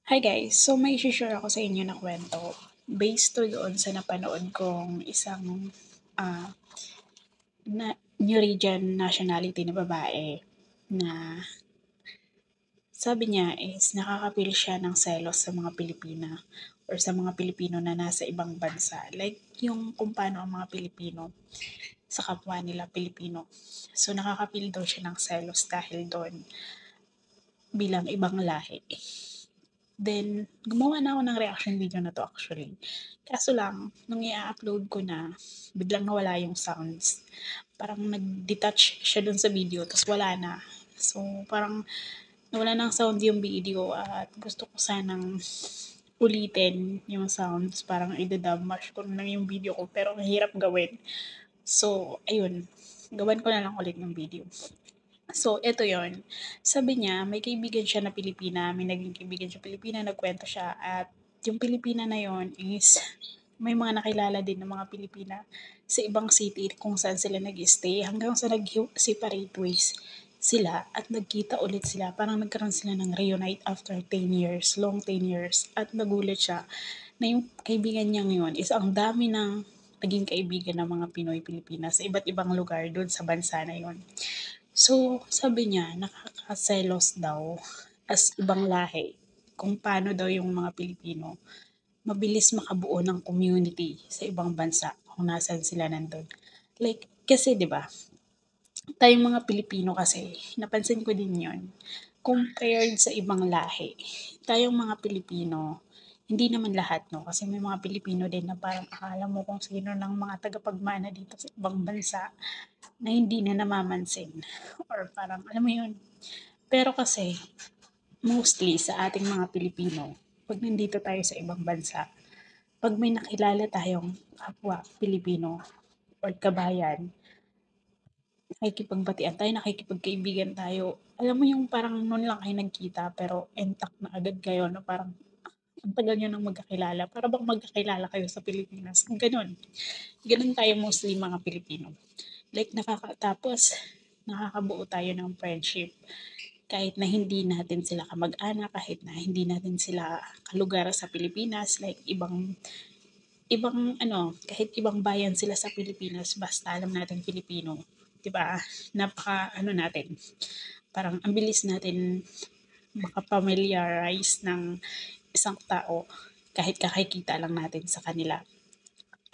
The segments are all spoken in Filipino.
Hi guys! So may i-share ako sa inyo na kwento. Based to doon sa napanood kong isang ah, Norwegian nationality na babae na sabi niya is nakaka-feel siya ng selos sa mga Pilipina or sa mga Pilipino na nasa ibang bansa. Like yung kung paano ang mga Pilipino sa kapwa nila Pilipino. So nakaka-feel daw siya ng selos dahil doon bilang ibang lahi. Then, gumawa na ako ng reaction video na 'to actually. Kaso lang, nung i-a-upload ko na, biglang nawala yung sounds. Parang nag-detach siya dun sa video ta's wala na. So, parang nawala ng sound yung video at gusto ko sanang ulitin yung sounds. Parang ida-dub mash ko na lang yung video ko pero ang hirap gawin. So, ayun, gawan ko na lang ulit yung video. So, eto yon. Sabi niya, may kaibigan siya na Pilipina, may naging kaibigan siya Pilipina, nagkwento siya at yung Pilipina na yon is may mga nakilala din ng mga Pilipina sa ibang city kung saan sila nag-stay hanggang sa nag-separate ways sila at nagkita ulit sila. Parang nagkaroon sila ng reunite after 10 years, long 10 years. At nagulat siya na yung kaibigan niyang yun is ang dami ng naging kaibigan ng mga Pinoy Pilipinas sa iba't ibang lugar doon sa bansa na yon. So, sabi niya nakakaselos daw as ibang lahi kung paano daw yung mga Pilipino mabilis makabuo ng community sa ibang bansa kung nasaan sila nandun. Like, kasi 'di ba, tayong mga Pilipino kasi, napansin ko din yon compared sa ibang lahi, tayong mga Pilipino, hindi naman lahat 'no, kasi may mga Pilipino din na parang akala mo kung sino ng mga tagapagmana dito sa ibang bansa na hindi na namamansin or parang alam mo yun. Pero kasi mostly sa ating mga Pilipino, 'pag nandito tayo sa ibang bansa, 'pag may nakilala tayong kapwa Pilipino or kabayan, nakikipagbatian tayo, nakikipagkaibigan tayo. Alam mo yung parang noon lang kayo nagkita pero intact na agad kayo na parang ang tagal niyo nang magkakilala, para bang magkakilala kayo sa Pilipinas, gano'n. Gano'n tayo mostly mga Pilipino. Like tapos nakakabuo tayo ng friendship kahit na hindi natin sila kamag-anak, kahit na hindi natin sila kalugar sa Pilipinas, like ibang ibang ano, kahit ibang bayan sila sa Pilipinas, basta alam natin Pilipino, 'di ba? Napaka-ano natin, parang ang bilis natin maka-familiarize ng isang tao kahit kakikita lang natin sa kanila.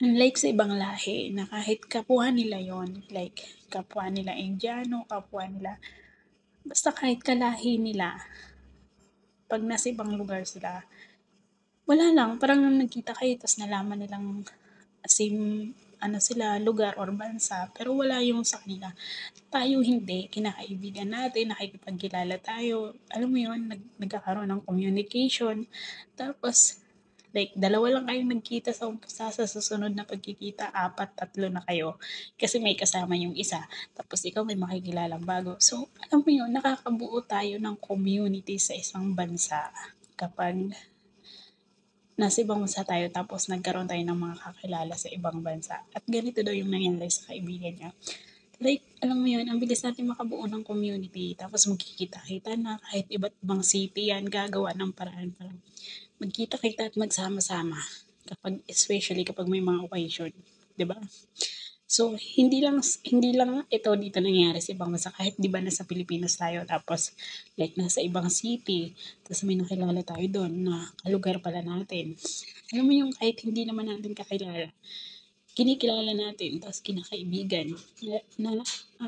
Unlike sa ibang lahi na kahit kapwa nila yon, like kapwa nila Indiano, kapwa nila basta kahit kalahi nila, 'pag nasa ibang lugar sila, wala lang, parang nagkita kayo ta's nalaman nilang same ano sila, lugar or bansa, pero wala yung sa kanila. Tayo hindi, kinakaibigan natin, nakikipagkilala tayo, alam mo yun, nagkakaroon ng communication. Tapos, like, dalawa lang kayong nagkita sa umpisa, sa susunod na pagkikita, apat, tatlo na kayo. Kasi may kasama yung isa. Tapos ikaw may makikilalang bago. So, alam mo yun, nakakabuo tayo ng community sa isang bansa kapag nasa ibang bansa tayo tapos nagkaroon tayo ng mga kakilala sa ibang bansa. At ganito daw yung nangyari sa kaibigan niya. Like, alam mo yun, ang bilis natin makabuo ng community. Tapos magkikita-kita na kahit iba't ibang city yan, gagawa ng paraan para magkita-kita at magsama-sama. Especially kapag may mga occasion. 'Di ba? So, hindi lang ito dito nangyayari sa ibang bansa, kahit 'di ba nasa Pilipinas tayo tapos like nasa ibang city, tapos may nakilala tayo do'n na kalugar pala natin. Alam mo yung kahit hindi naman natin kakilala, kinikilala natin tapos kinakaibigan na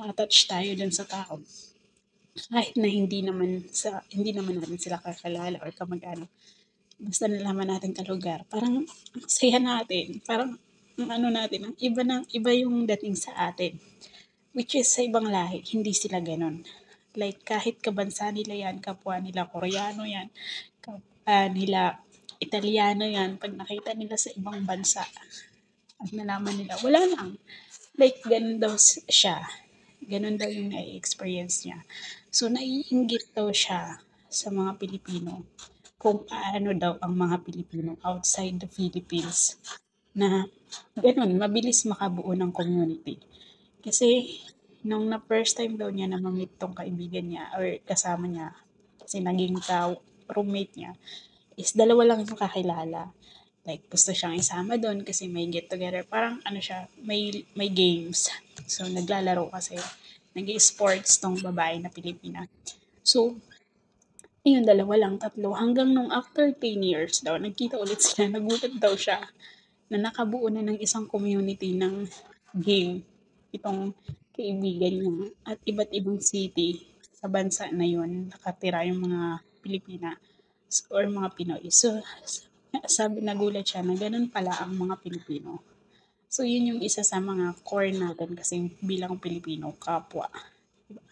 attach tayo do'n sa tao. Kahit na hindi naman natin sila kakilala or kamag-anak. Basta nalaman natin kalugar, parang ang saya natin, parang ang ano natin, ang iba yung dating sa atin. Which is sa ibang lahi, hindi sila gano'n. Like kahit kabansa nila yan, kapwa nila Koreano yan, kapwa nila Italiano yan, pag nakita nila sa ibang bansa at nalaman nila, wala lang. Like ganun daw siya. Ganun daw yung na-experience niya. So naiinggit daw siya sa mga Pilipino kung paano daw ang mga Pilipino outside the Philippines na gano'n, mabilis makabuo ng community. Kasi nung na first time daw niya na ma-meet 'tong kaibigan niya or kasama niya, kasi naging roommate niya, is dalawa lang yung kakilala. Like, gusto siyang isama doon kasi may get together. Parang ano siya, may games. So, naglalaro kasi. Nag-sports tong babae na Pilipina. So, ayun, dalawa lang, tatlo. Hanggang nung after 10 years daw, nagkita ulit sila. Nagulat daw siya na nakabuo na ng isang community ng game itong kaibigan niya at iba't ibang city sa bansa na yun nakatira yung mga Pilipina or mga Pinoy. So, sabi nagulat siya na ganun pala ang mga Pilipino. So, yun yung isa sa mga core natin kasi bilang Pilipino, kapwa.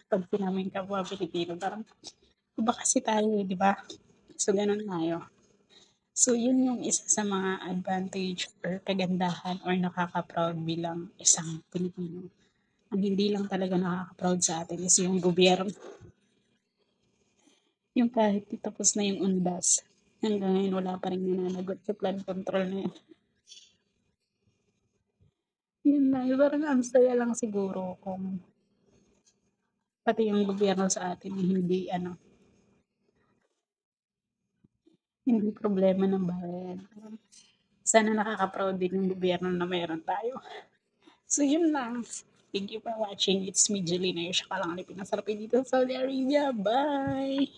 Pag sinaming kapwa Pilipino, parang iba kasi tayo, di ba? So, ganun tayo. So, yun yung isa sa mga advantage or kagandahan or nakaka-proud bilang isang Pilipino. Ang hindi lang talaga nakaka-proud sa atin is yung gobyerno. Yung kahit tapos na yung undas, hanggang ngayon wala pa rin nananagot sa flood control na yun. Yun lang, parang ang saya lang siguro kung pati yung gobyerno sa atin hindi hindi problema ng bayan. Sana nakaka-proud din yung gobyerno na meron tayo. So, yun lang. Thank you for watching. It's me, Jelena. Yung siya ka lang Pilipinas dito sa Saudi Arabia. Bye!